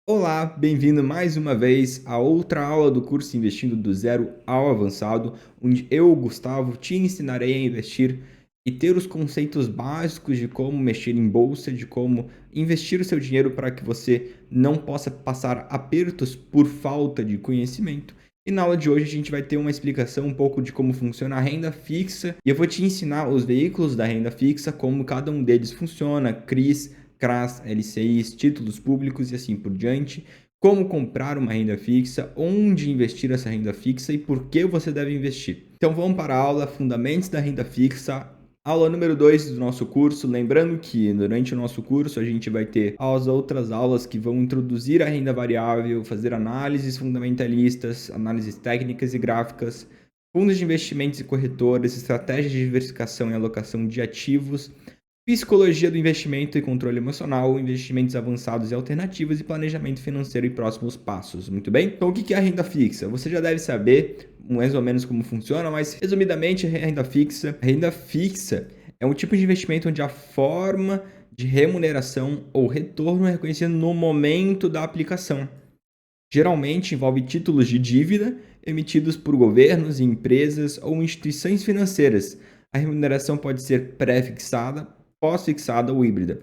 Olá, bem-vindo mais uma vez a outra aula do curso Investindo do Zero ao Avançado, onde eu, Gustavo, te ensinarei a investir e ter os conceitos básicos de como mexer em bolsa, de como investir o seu dinheiro para que você não possa passar apertos por falta de conhecimento. E na aula de hoje a gente vai ter uma explicação um pouco de como funciona a renda fixa e eu vou te ensinar os veículos da renda fixa, como cada um deles funciona, CRIs, CRAs, LCIs, títulos públicos e assim por diante, como comprar uma renda fixa, onde investir essa renda fixa e por que você deve investir. Então vamos para a aula Fundamentos da Renda Fixa, aula número 2 do nosso curso. Lembrando que durante o nosso curso a gente vai ter as outras aulas que vão introduzir a renda variável, fazer análises fundamentalistas, análises técnicas e gráficas, fundos de investimentos e corretoras, estratégias de diversificação e alocação de ativos, psicologia do investimento e controle emocional, investimentos avançados e alternativos e planejamento financeiro e próximos passos. Muito bem? Então, o que é a renda fixa? Você já deve saber mais ou menos como funciona, mas resumidamente, a renda fixa. A renda fixa é um tipo de investimento onde a forma de remuneração ou retorno é reconhecida no momento da aplicação. Geralmente envolve títulos de dívida emitidos por governos, empresas ou instituições financeiras. A remuneração pode ser pré-fixada, pós-fixada ou híbrida. O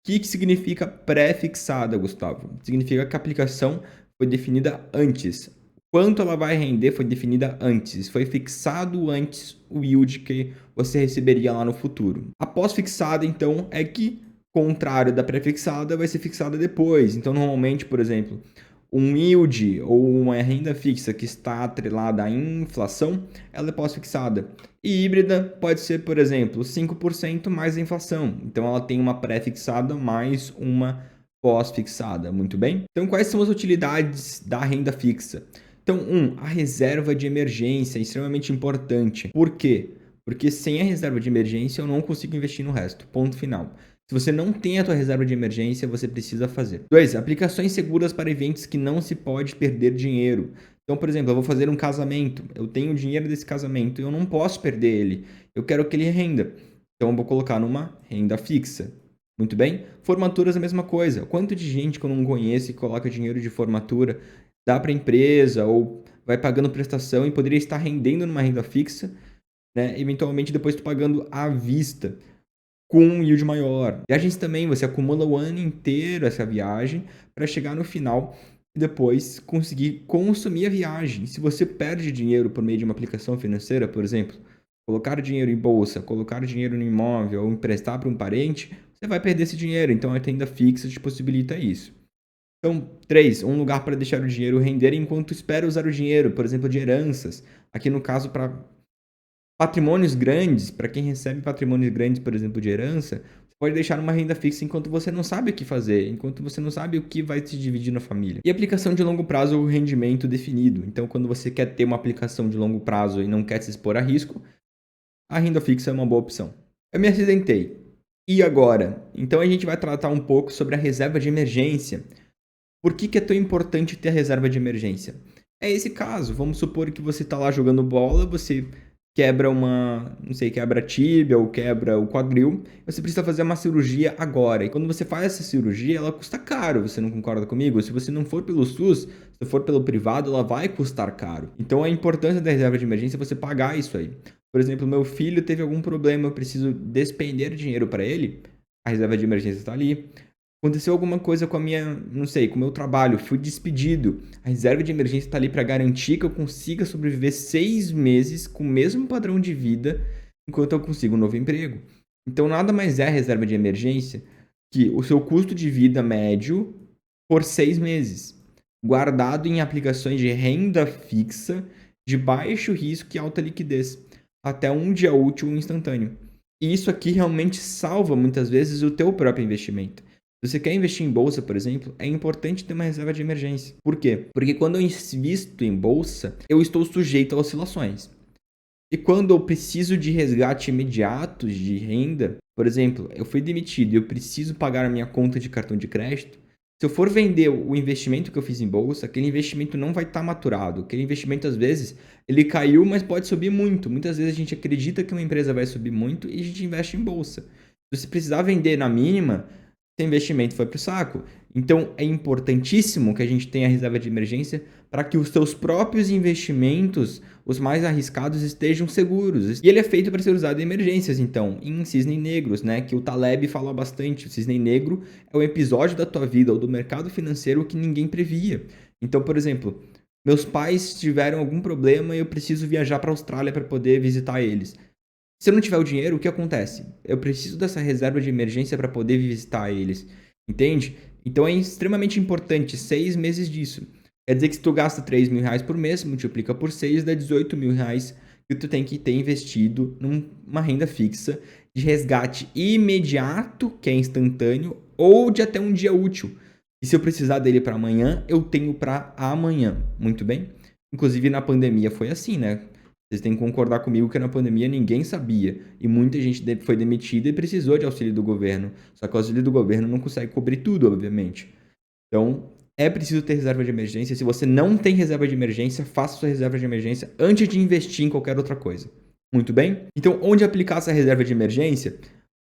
que significa pré-fixada, Gustavo? Significa que a aplicação foi definida antes. Quanto ela vai render foi definida antes. Foi fixado antes o yield que você receberia lá no futuro. A pós-fixada, então, é que, contrário da pré-fixada, vai ser fixada depois. Então, normalmente, por exemplo, um yield ou uma renda fixa que está atrelada à inflação, ela é pós-fixada. E híbrida pode ser, por exemplo, 5% mais a inflação. Então, ela tem uma pré-fixada mais uma pós-fixada. Muito bem? Então, quais são as utilidades da renda fixa? Então, a reserva de emergência é extremamente importante. Por quê? Porque sem a reserva de emergência eu não consigo investir no resto. Ponto final. Se você não tem a tua reserva de emergência, você precisa fazer. 2. Aplicações seguras para eventos que não se pode perder dinheiro. Então, por exemplo, eu vou fazer um casamento. Eu tenho o dinheiro desse casamento e eu não posso perder ele. Eu quero que ele renda. Então, eu vou colocar numa renda fixa. Muito bem? Formaturas, a mesma coisa. Quanto de gente que eu não conheço e coloca dinheiro de formatura, dá para a empresa ou vai pagando prestação e poderia estar rendendo numa renda fixa, né? Eventualmente depois tu pagando à vista com um yield maior. Viagens também, você acumula o ano inteiro essa viagem para chegar no final e depois conseguir consumir a viagem. Se você perde dinheiro por meio de uma aplicação financeira, por exemplo, colocar dinheiro em bolsa, colocar dinheiro no imóvel ou emprestar para um parente, você vai perder esse dinheiro. Então a renda fixa te possibilita isso. Então, 3. Um lugar para deixar o dinheiro render enquanto espera usar o dinheiro, por exemplo, de heranças. Aqui no caso, para patrimônios grandes, para quem recebe patrimônios grandes, por exemplo, de herança, você pode deixar uma renda fixa enquanto você não sabe o que fazer, enquanto você não sabe o que vai se dividir na família. E aplicação de longo prazo ou rendimento definido. Então, quando você quer ter uma aplicação de longo prazo e não quer se expor a risco, a renda fixa é uma boa opção. Eu me acidentei. E agora? Então, a gente vai tratar um pouco sobre a reserva de emergência. Por que é tão importante ter a reserva de emergência? É esse caso. Vamos supor que você está lá jogando bola, você quebra quebra a tíbia ou quebra o quadril, você precisa fazer uma cirurgia agora. E quando você faz essa cirurgia, ela custa caro, você não concorda comigo? Se você não for pelo SUS, se for pelo privado, ela vai custar caro. Então a importância da reserva de emergência é você pagar isso aí. Por exemplo, meu filho teve algum problema, eu preciso despender dinheiro para ele, a reserva de emergência está ali. Aconteceu alguma coisa com a minha, com o meu trabalho, fui despedido. A reserva de emergência está ali para garantir que eu consiga sobreviver 6 meses com o mesmo padrão de vida enquanto eu consigo um novo emprego. Então, nada mais é a reserva de emergência que o seu custo de vida médio por 6 meses, guardado em aplicações de renda fixa de baixo risco e alta liquidez, até um dia útil instantâneo. E isso aqui realmente salva muitas vezes o teu próprio investimento. Se você quer investir em bolsa, por exemplo, é importante ter uma reserva de emergência. Por quê? Porque quando eu invisto em bolsa, eu estou sujeito a oscilações. E quando eu preciso de resgate imediato de renda, por exemplo, eu fui demitido e eu preciso pagar a minha conta de cartão de crédito, se eu for vender o investimento que eu fiz em bolsa, aquele investimento não vai estar maturado. Aquele investimento, às vezes, ele caiu, mas pode subir muito. Muitas vezes a gente acredita que uma empresa vai subir muito e a gente investe em bolsa. Se você precisar vender na mínima, seu investimento foi para o saco. Então, é importantíssimo que a gente tenha a reserva de emergência para que os seus próprios investimentos, os mais arriscados, estejam seguros. E ele é feito para ser usado em emergências, então, em cisne negros, né? Que o Taleb fala bastante. O cisne negro é um episódio da tua vida ou do mercado financeiro que ninguém previa. Então, por exemplo, meus pais tiveram algum problema e eu preciso viajar para a Austrália para poder visitar eles. Se eu não tiver o dinheiro, o que acontece? Eu preciso dessa reserva de emergência para poder visitar eles, entende? Então é extremamente importante 6 meses disso. Quer dizer que se tu gasta 3 mil reais por mês, multiplica por 6, dá 18 mil reais que tu tem que ter investido numa renda fixa de resgate imediato, que é instantâneo, ou de até um dia útil. E se eu precisar dele para amanhã, eu tenho para amanhã. Muito bem? Inclusive na pandemia foi assim, né? Vocês têm que concordar comigo que na pandemia ninguém sabia e muita gente foi demitida e precisou de auxílio do governo. Só que o auxílio do governo não consegue cobrir tudo, obviamente. Então, é preciso ter reserva de emergência. Se você não tem reserva de emergência, faça sua reserva de emergência antes de investir em qualquer outra coisa. Muito bem? Então, onde aplicar essa reserva de emergência?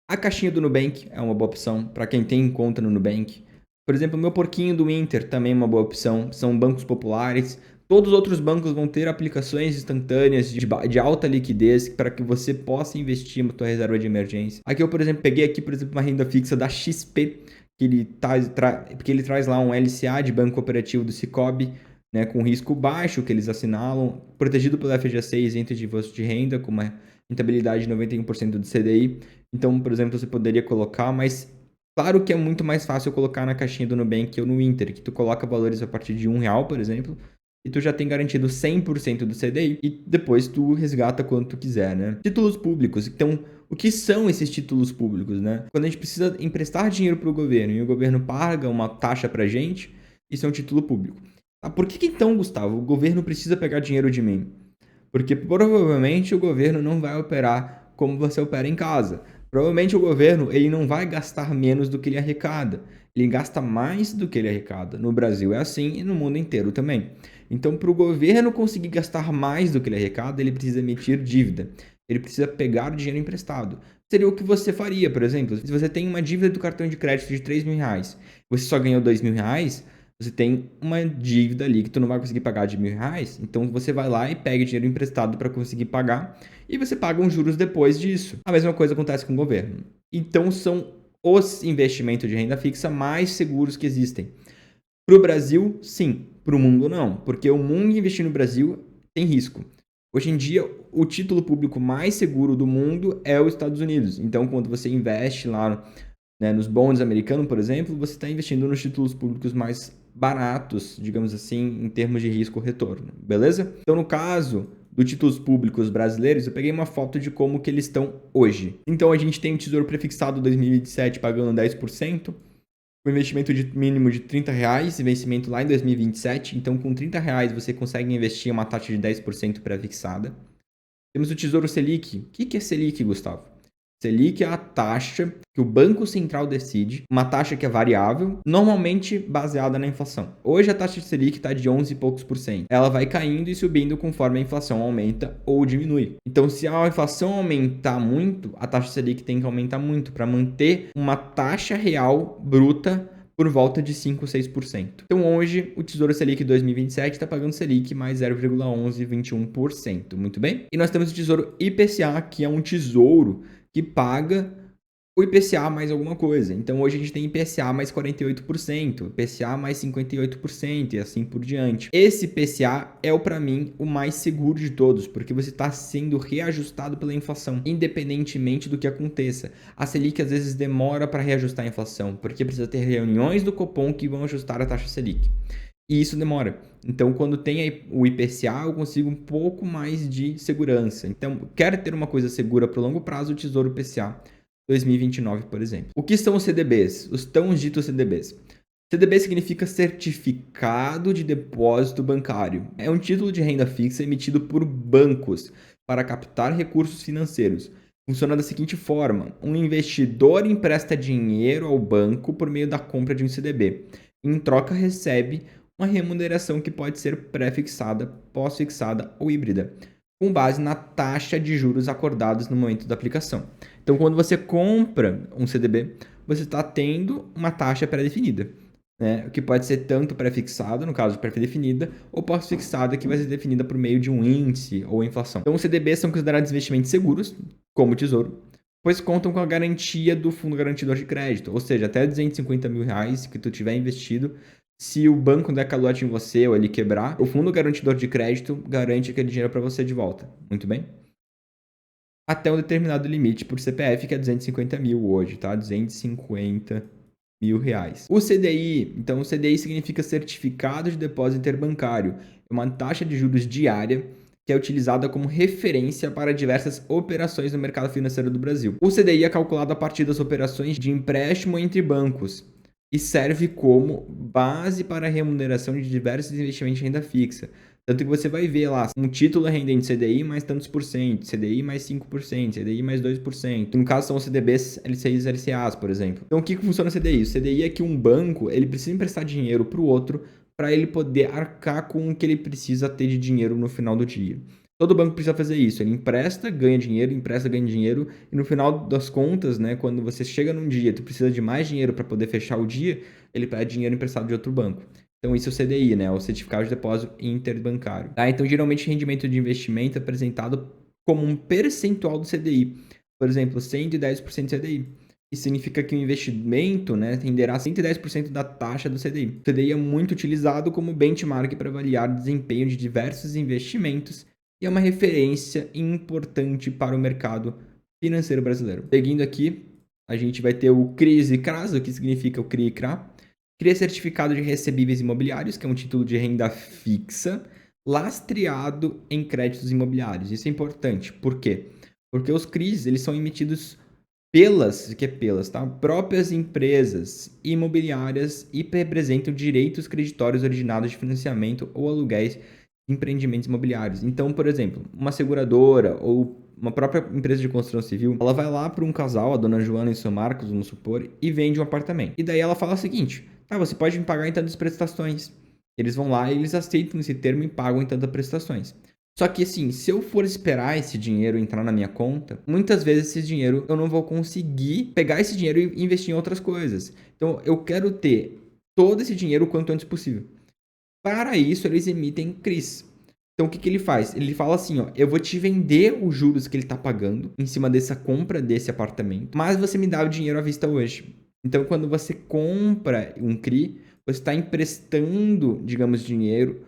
A caixinha do Nubank é uma boa opção para quem tem conta no Nubank. Por exemplo, o meu porquinho do Inter também é uma boa opção. São bancos populares. Todos os outros bancos vão ter aplicações instantâneas de alta liquidez para que você possa investir na sua reserva de emergência. Aqui eu, por exemplo, peguei aqui, por exemplo, uma renda fixa da XP, que porque ele traz lá um LCA de Banco Cooperativo do Sicoob, né, com risco baixo que eles assinalam, protegido pelo FGC isento de imposto de renda, com uma rentabilidade de 91% do CDI. Então, por exemplo, você poderia colocar, mas claro que é muito mais fácil colocar na caixinha do Nubank ou no Inter, que tu coloca valores a partir de R$1, por exemplo, e tu já tem garantido 100% do CDI e depois tu resgata quanto tu quiser, né? Títulos públicos. Então, o que são esses títulos públicos, né? Quando a gente precisa emprestar dinheiro para o governo e o governo paga uma taxa para a gente, isso é um título público. Ah, por que então, Gustavo, o governo precisa pegar dinheiro de mim? Porque provavelmente o governo não vai operar como você opera em casa. Provavelmente o governo ele não vai gastar menos do que ele arrecada. Ele gasta mais do que ele arrecada. No Brasil é assim e no mundo inteiro também. Então, para o governo conseguir gastar mais do que ele arrecada, ele precisa emitir dívida. Ele precisa pegar o dinheiro emprestado. Seria o que você faria, por exemplo, se você tem uma dívida do cartão de crédito de 3 mil reais, você só ganhou 2 mil reais, você tem uma dívida ali que tu não vai conseguir pagar de 1.000 reais, então você vai lá e pega dinheiro emprestado para conseguir pagar e você paga uns juros depois disso. A mesma coisa acontece com o governo. Então são os investimentos de renda fixa mais seguros que existem. Para o Brasil, sim. Para o mundo, não. Porque o mundo investir no Brasil tem risco. Hoje em dia, o título público mais seguro do mundo é os Estados Unidos. Então, quando você investe lá, né, nos bonds americanos, por exemplo, você está investindo nos títulos públicos mais baratos, digamos assim, em termos de risco-retorno. Beleza? Então, no caso dos títulos públicos brasileiros, eu peguei uma foto de como que eles estão hoje. Então, a gente tem o Tesouro Prefixado 2027 pagando 10%, com investimento mínimo de R$30, vencimento lá em 2027. Então, com R$30 você consegue investir uma taxa de 10% pré-fixada. Temos o Tesouro Selic. O que é Selic, Gustavo? Selic é a taxa que o Banco Central decide, uma taxa que é variável, normalmente baseada na inflação. Hoje a taxa de Selic está de 11 e poucos por cento. Ela vai caindo e subindo conforme a inflação aumenta ou diminui. Então, se a inflação aumentar muito, a taxa de Selic tem que aumentar muito para manter uma taxa real bruta por volta de 5 ou 6%. Então, hoje, o Tesouro Selic 2027 está pagando Selic mais 0,1121%. Muito bem? E nós temos o Tesouro IPCA, que é um tesouro que paga o IPCA mais alguma coisa. Então, hoje a gente tem IPCA mais 48%, IPCA mais 58% e assim por diante. Esse IPCA é, para mim, o mais seguro de todos, porque você está sendo reajustado pela inflação, independentemente do que aconteça. A Selic, às vezes, demora para reajustar a inflação, porque precisa ter reuniões do Copom que vão ajustar a taxa Selic. E isso demora. Então, quando tem o IPCA, eu consigo um pouco mais de segurança. Então, quero ter uma coisa segura para o longo prazo, o Tesouro IPCA 2029, por exemplo. O que são os CDBs? Os tão ditos CDBs. CDB significa Certificado de Depósito Bancário. É um título de renda fixa emitido por bancos para captar recursos financeiros. Funciona da seguinte forma: um investidor empresta dinheiro ao banco por meio da compra de um CDB. Em troca, recebe uma remuneração que pode ser pré-fixada, pós-fixada ou híbrida, com base na taxa de juros acordados no momento da aplicação. Então, quando você compra um CDB, você está tendo uma taxa pré-definida. Né? Que pode ser tanto pré-fixada, no caso pré-definida, ou pós-fixada, que vai ser definida por meio de um índice ou inflação. Então, os CDBs são considerados investimentos seguros, como o Tesouro, pois contam com a garantia do Fundo Garantidor de Crédito, ou seja, até R$250 mil que tu tiver investido, se o banco der calote em você ou ele quebrar, o Fundo Garantidor de Crédito garante aquele dinheiro para você de volta. Muito bem? Até um determinado limite por CPF, que é 250 mil hoje, tá? 250 mil reais. O CDI, então o CDI significa Certificado de Depósito Interbancário. É uma taxa de juros diária que é utilizada como referência para diversas operações no mercado financeiro do Brasil. O CDI é calculado a partir das operações de empréstimo entre bancos e serve como base para a remuneração de diversos investimentos de renda fixa. Tanto que você vai ver lá, um título rendente CDI mais tantos por cento, CDI mais 5%, CDI mais 2%. No caso são os CDBs, LCIs e LCAs, por exemplo. Então o que funciona o CDI? O CDI é que um banco, ele precisa emprestar dinheiro para o outro para ele poder arcar com o que ele precisa ter de dinheiro no final do dia. Todo banco precisa fazer isso. Ele empresta, ganha dinheiro, empresta, ganha dinheiro. E no final das contas, né, quando você chega num dia, tu precisa de mais dinheiro para poder fechar o dia, ele pede dinheiro emprestado de outro banco. Então, isso é o CDI, né? O Certificado de Depósito Interbancário. Tá? Então, geralmente, rendimento de investimento é apresentado como um percentual do CDI. Por exemplo, 110% CDI. Isso significa que o investimento, né, tenderá a 110% da taxa do CDI. O CDI é muito utilizado como benchmark para avaliar o desempenho de diversos investimentos e é uma referência importante para o mercado financeiro brasileiro. Seguindo aqui, a gente vai ter o CRIs e CRAS, o que significa o CRI e CRA. CRI é Certificado de Recebíveis Imobiliários, que é um título de renda fixa lastreado em créditos imobiliários. Isso é importante. Por quê? Porque os CRIs, eles são emitidos pelas próprias empresas imobiliárias e representam direitos creditórios originados de financiamento ou aluguéis de empreendimentos imobiliários. Então, por exemplo, uma seguradora ou uma própria empresa de construção civil, ela vai lá para um casal, a dona Joana e o seu Marcos, vamos supor, e vende um apartamento. E daí ela fala o seguinte: tá, você pode me pagar em tantas prestações. Eles vão lá e eles aceitam esse termo e pagam em tantas prestações. Só que assim, se eu for esperar esse dinheiro entrar na minha conta, muitas vezes esse dinheiro eu não vou conseguir pegar esse dinheiro e investir em outras coisas. Então eu quero ter todo esse dinheiro o quanto antes possível. Para isso, eles emitem CRIs. Então o que ele faz? Ele fala assim, ó, eu vou te vender os juros que ele está pagando em cima dessa compra desse apartamento, mas você me dá o dinheiro à vista hoje. Então quando você compra um CRI, você está emprestando, digamos, dinheiro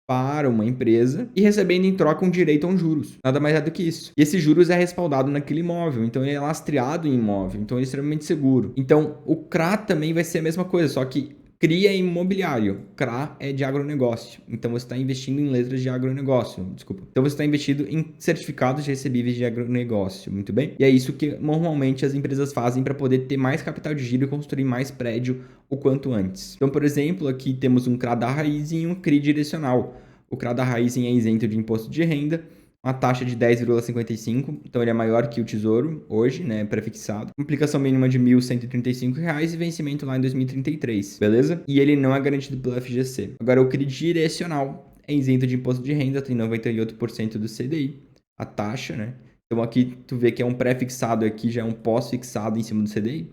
para uma empresa e recebendo em troca um direito a um juros. Nada mais é do que isso. E esse juros é respaldado naquele imóvel, então ele é lastreado em imóvel, então ele é extremamente seguro. Então o CRA também vai ser a mesma coisa, só que CRI é imobiliário, CRA é de agronegócio. Então você está investindo em letras de agronegócio, desculpa. Então você está investindo em certificados de recebíveis de agronegócio, muito bem? E é isso que normalmente as empresas fazem para poder ter mais capital de giro e construir mais prédio o quanto antes. Então, por exemplo, aqui temos um CRA da raiz e um CRI direcional. O CRA da raiz é isento de imposto de renda, uma taxa de 10,55, então ele é maior que o Tesouro hoje, né, prefixado. Aplicação mínima de R$ 1.135 e vencimento lá em 2033, beleza? E ele não é garantido pela FGC. Agora, o CRI direcional é isento de imposto de renda, tem 98% do CDI, a taxa, né? Então aqui tu vê que é um pré-fixado, aqui já é um pós-fixado em cima do CDI.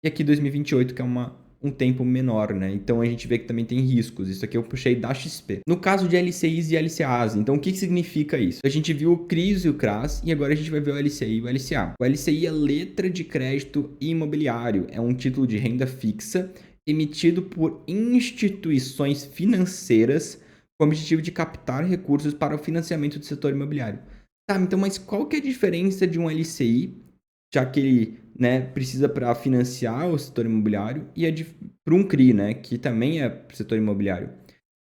E aqui 2028, que é um tempo menor, né? Então a gente vê que também tem riscos. Isso aqui eu puxei da XP. No caso de LCIs e LCAs, então o que significa isso? A gente viu o CRIs e o CRAS e agora a gente vai ver o LCI e o LCA. O LCI é letra de crédito imobiliário, é um título de renda fixa emitido por instituições financeiras com o objetivo de captar recursos para o financiamento do setor imobiliário. Tá, então, mas qual que é a diferença de um LCI, já que ele, né, precisa para financiar o setor imobiliário, e para um CRI, né, que também é para o setor imobiliário?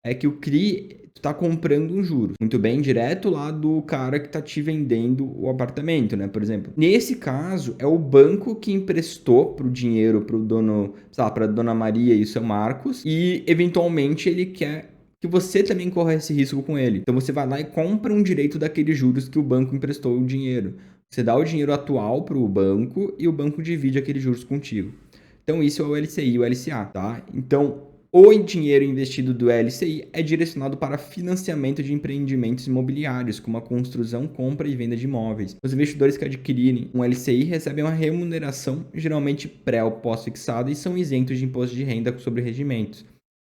É que o CRI está comprando um juro, muito bem, direto lá do cara que está te vendendo o apartamento, né, por exemplo. Nesse caso, é o banco que emprestou para o dinheiro para o dono, sei lá, para a dona Maria e o seu Marcos, e eventualmente ele quer que você também corra esse risco com ele. Então você vai lá e compra um direito daqueles juros que o banco emprestou o dinheiro. Você dá o dinheiro atual para o banco e o banco divide aqueles juros contigo. Então isso é o LCI e o LCA, tá? Então O dinheiro investido do LCI é direcionado para financiamento de empreendimentos imobiliários, como a construção, compra e venda de imóveis. Os investidores que adquirirem um LCI recebem uma remuneração, geralmente pré ou pós-fixada, e são isentos de imposto de renda sobre rendimentos.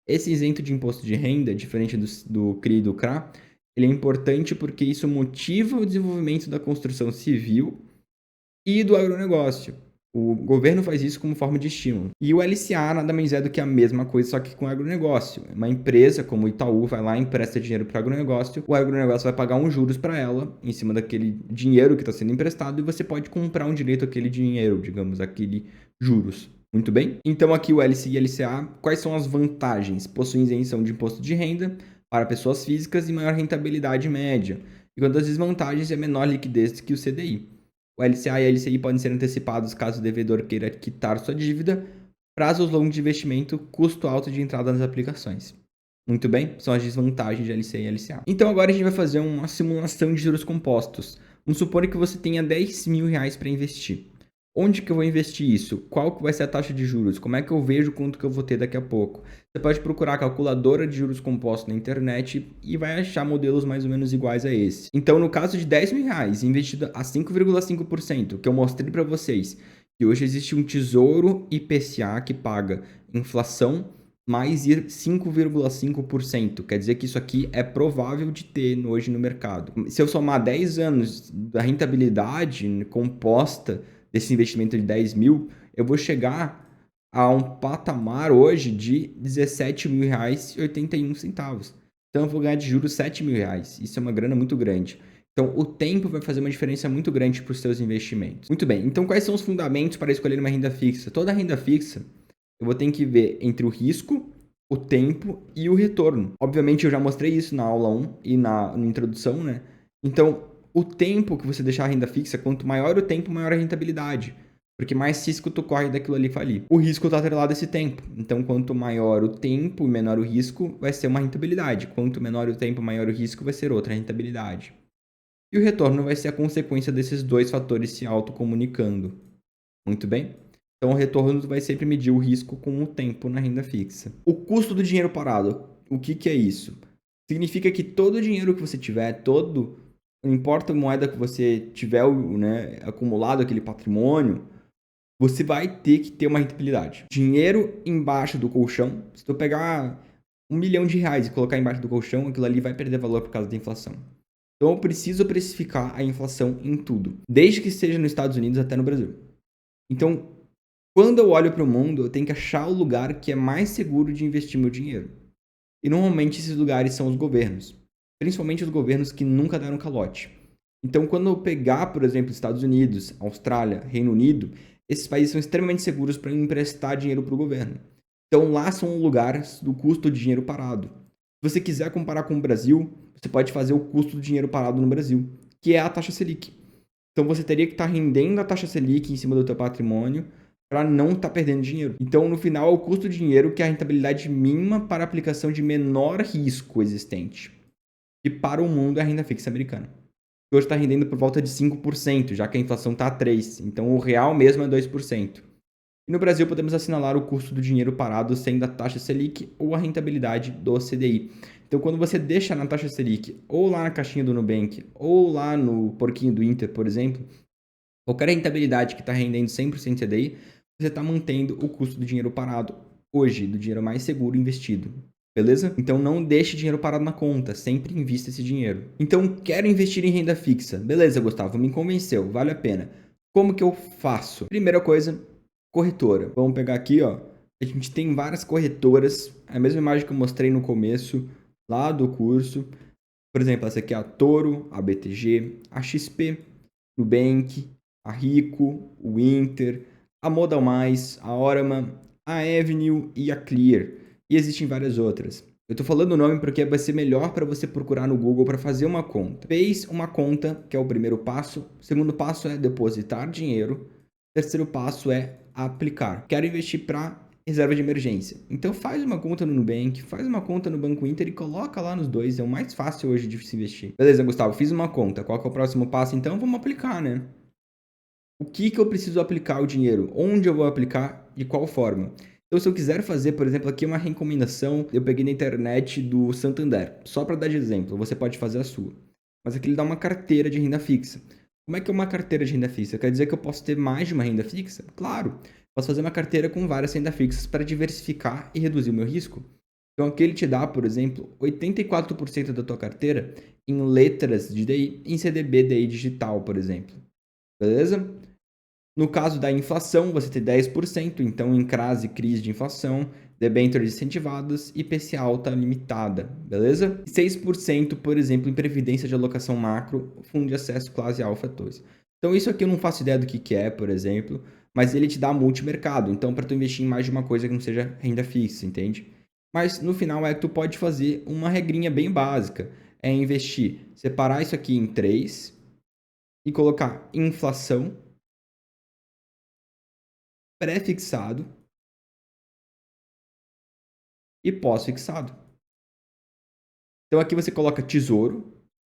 Esse isento de imposto de renda, diferente do CRI e do CRA, ele é importante porque isso motiva o desenvolvimento da construção civil e do agronegócio. O governo faz isso como forma de estímulo. E o LCA nada mais é do que a mesma coisa, só que com agronegócio. Uma empresa como o Itaú vai lá e empresta dinheiro para o agronegócio vai pagar uns juros para ela, em cima daquele dinheiro que está sendo emprestado, e você pode comprar um direito àquele dinheiro, digamos, aquele juros. Muito bem? Então aqui o LCI e LCA, quais são as vantagens? Possuem isenção de imposto de renda para pessoas físicas e maior rentabilidade média, enquanto as desvantagens é menor liquidez que o CDI. O LCA e a LCI podem ser antecipados caso o devedor queira quitar sua dívida, prazos longos de investimento, custo alto de entrada nas aplicações. Muito bem, são as desvantagens de LCI e LCA. Então agora a gente vai fazer uma simulação de juros compostos. Vamos supor que você tenha R$10.000 para investir. Onde que eu vou investir isso? Qual que vai ser a taxa de juros? Como é que eu vejo quanto que eu vou ter daqui a pouco? Você pode procurar a calculadora de juros compostos na internet e vai achar modelos mais ou menos iguais a esse. Então, no caso de R$10.000 investido a 5,5%, que eu mostrei para vocês, que hoje existe um tesouro IPCA que paga inflação mais 5,5%. Quer dizer que isso aqui é provável de ter hoje no mercado. Se eu somar 10 anos da rentabilidade composta desse investimento de 10 mil, eu vou chegar a um patamar hoje de R$17.000,81. Então eu vou ganhar de juros R$7.000. Isso é uma grana muito grande. Então o tempo vai fazer uma diferença muito grande para os seus investimentos. Muito bem, então quais são os fundamentos para escolher uma renda fixa? Toda renda fixa eu vou ter que ver entre o risco, o tempo e o retorno. Obviamente eu já mostrei isso na aula 1 e na introdução, né? Então o tempo que você deixar a renda fixa, quanto maior o tempo, maior a rentabilidade. Porque mais risco tu corre daquilo ali falir. O risco está atrelado a esse tempo. Então, quanto maior o tempo, menor o risco, vai ser uma rentabilidade. Quanto menor o tempo, maior o risco, vai ser outra rentabilidade. E o retorno vai ser a consequência desses dois fatores se autocomunicando. Muito bem? Então, o retorno vai sempre medir o risco com o tempo na renda fixa. O custo do dinheiro parado. O que é isso? Significa que todo o dinheiro que você tiver, não importa a moeda que você tiver, né, acumulado aquele patrimônio, você vai ter que ter uma rentabilidade. Dinheiro embaixo do colchão, se tu pegar R$1 milhão e colocar embaixo do colchão, aquilo ali vai perder valor por causa da inflação. Então eu preciso precificar a inflação em tudo, desde que seja nos Estados Unidos até no Brasil. Então, quando eu olho para o mundo, eu tenho que achar o lugar que é mais seguro de investir meu dinheiro. E normalmente esses lugares são os governos. Principalmente os governos que nunca deram calote. Então, quando eu pegar, por exemplo, Estados Unidos, Austrália, Reino Unido, esses países são extremamente seguros para emprestar dinheiro para o governo. Então, lá são lugares do custo de dinheiro parado. Se você quiser comparar com o Brasil, você pode fazer o custo do dinheiro parado no Brasil, que é a taxa Selic. Então, você teria que estar rendendo a taxa Selic em cima do teu patrimônio para não estar perdendo dinheiro. Então, no final, é o custo de dinheiro que é a rentabilidade mínima para a aplicação de menor risco existente. E para o mundo é a renda fixa americana. Que hoje está rendendo por volta de 5%, já que a inflação está a 3%. Então, o real mesmo é 2%. E no Brasil, podemos assinalar o custo do dinheiro parado sendo a taxa Selic ou a rentabilidade do CDI. Então, quando você deixa na taxa Selic, ou lá na caixinha do Nubank, ou lá no porquinho do Inter, por exemplo, qualquer rentabilidade que está rendendo 100% CDI, você está mantendo o custo do dinheiro parado hoje, do dinheiro mais seguro investido. Beleza? Então não deixe dinheiro parado na conta, sempre invista esse dinheiro. Então quero investir em renda fixa. Beleza, Gustavo, me convenceu, vale a pena. Como que eu faço? Primeira coisa, corretora. Vamos pegar aqui, ó. A gente tem várias corretoras, a mesma imagem que eu mostrei no começo, lá do curso. Por exemplo, essa aqui é a Toro, a BTG, a XP, Nubank, a Rico, o Inter, a Modal Mais, a Orama, a Avenue e a Clear. E existem várias outras. Eu tô falando o nome porque vai ser melhor para você procurar no Google para fazer uma conta. Fez uma conta, que é o primeiro passo. O segundo passo é depositar dinheiro. O terceiro passo é aplicar. Quero investir para reserva de emergência. Então faz uma conta no Nubank, faz uma conta no Banco Inter e coloca lá nos dois. É o mais fácil hoje de se investir. Beleza, Gustavo, fiz uma conta. Qual que é o próximo passo? Então vamos aplicar, né? O que eu preciso aplicar o dinheiro? Onde eu vou aplicar? De qual forma? Então, se eu quiser fazer, por exemplo, aqui uma recomendação, eu peguei na internet do Santander, só para dar de exemplo, você pode fazer a sua. Mas aqui ele dá uma carteira de renda fixa. Como é que é uma carteira de renda fixa? Quer dizer que eu posso ter mais de uma renda fixa? Claro, posso fazer uma carteira com várias rendas fixas para diversificar e reduzir o meu risco. Então aqui ele te dá, por exemplo, 84% da tua carteira em letras de DI, em CDB DI digital, por exemplo. Beleza? No caso da inflação, você tem 10%, então em crase, crise de inflação, debêntures incentivadas e IPCA alta limitada, beleza? 6%, por exemplo, em previdência de alocação macro, fundo de acesso classe A ou fatores. Então isso aqui eu não faço ideia do que é, por exemplo, mas ele te dá multimercado, então para tu investir em mais de uma coisa que não seja renda fixa, entende? Mas no final é que tu pode fazer uma regrinha bem básica, é investir, separar isso aqui em 3 e colocar inflação, pré-fixado e pós-fixado. Então aqui você coloca tesouro,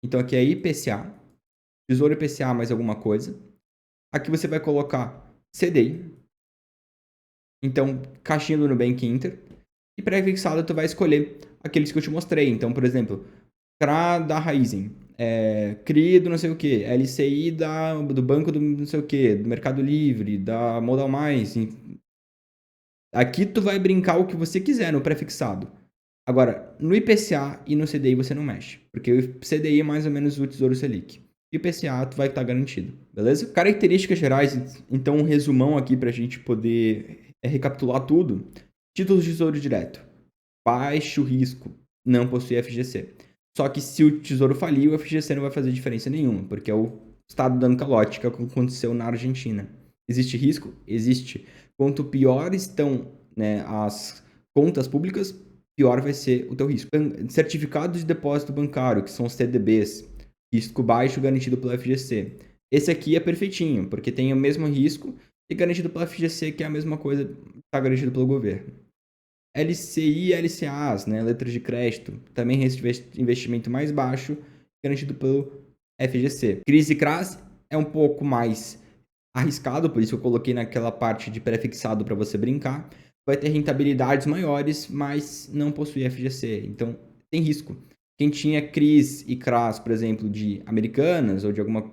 então aqui é IPCA, tesouro IPCA mais alguma coisa. Aqui você vai colocar CDI, então caixinha do Nubank Inter, e pré-fixado tu vai escolher aqueles que eu te mostrei. Então, por exemplo, CRA da Raizen, CRI do não sei o que, LCI do banco do não sei o que, do Mercado Livre, da Modal Mais. Aqui tu vai brincar o que você quiser no pré-fixado. Agora, no IPCA e no CDI você não mexe, porque o CDI é mais ou menos o Tesouro Selic. E o IPCA tu vai estar garantido, beleza? Características gerais, então um resumão aqui para a gente poder recapitular tudo. Títulos de Tesouro Direto. Baixo risco, não possui FGC. Só que se o Tesouro falir, o FGC não vai fazer diferença nenhuma, porque é o Estado dando calote, que é o que aconteceu na Argentina. Existe risco? Existe. Quanto pior estão, né, as contas públicas, pior vai ser o teu risco. Certificados de depósito bancário, que são os TDBs, risco baixo garantido pelo FGC. Esse aqui é perfeitinho, porque tem o mesmo risco e garantido pelo FGC, que é a mesma coisa, está garantido pelo governo. LCI e LCAs, né, letras de crédito, também investimento mais baixo, garantido pelo FGC. Crise e CRAS é um pouco mais arriscado, por isso que eu coloquei naquela parte de pré-fixado para você brincar. Vai ter rentabilidades maiores, mas não possui FGC, então tem risco. Quem tinha CRIs e CRAS, por exemplo, de Americanas ou de alguma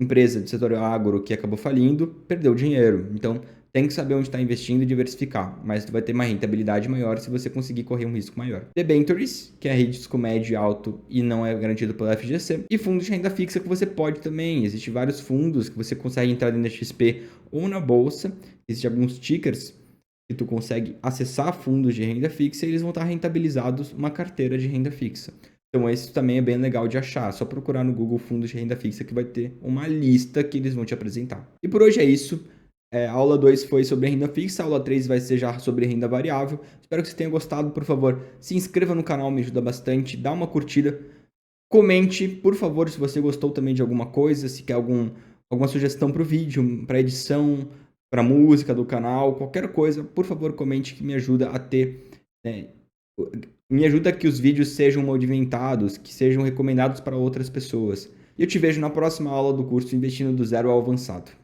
empresa do setor agro que acabou falindo, perdeu dinheiro. Então tem que saber onde está investindo e diversificar, mas tu vai ter uma rentabilidade maior se você conseguir correr um risco maior. Debentures, que é risco médio e alto e não é garantido pelo FGC. E fundos de renda fixa que você pode também. Existem vários fundos que você consegue entrar dentro da XP ou na bolsa. Existem alguns tickers que tu consegue acessar fundos de renda fixa e eles vão estar rentabilizados uma carteira de renda fixa. Então esse também é bem legal de achar, é só procurar no Google fundos de renda fixa que vai ter uma lista que eles vão te apresentar. E por hoje é isso. A aula 2 foi sobre renda fixa, a aula 3 vai ser já sobre renda variável. Espero que você tenha gostado. Por favor, se inscreva no canal, me ajuda bastante. Dá uma curtida. Comente, por favor, se você gostou também de alguma coisa, se quer alguma sugestão para o vídeo, para edição, para música do canal, qualquer coisa, por favor, comente que me ajuda a ter... me ajuda a que os vídeos sejam movimentados, que sejam recomendados para outras pessoas. E eu te vejo na próxima aula do curso Investindo do Zero ao Avançado.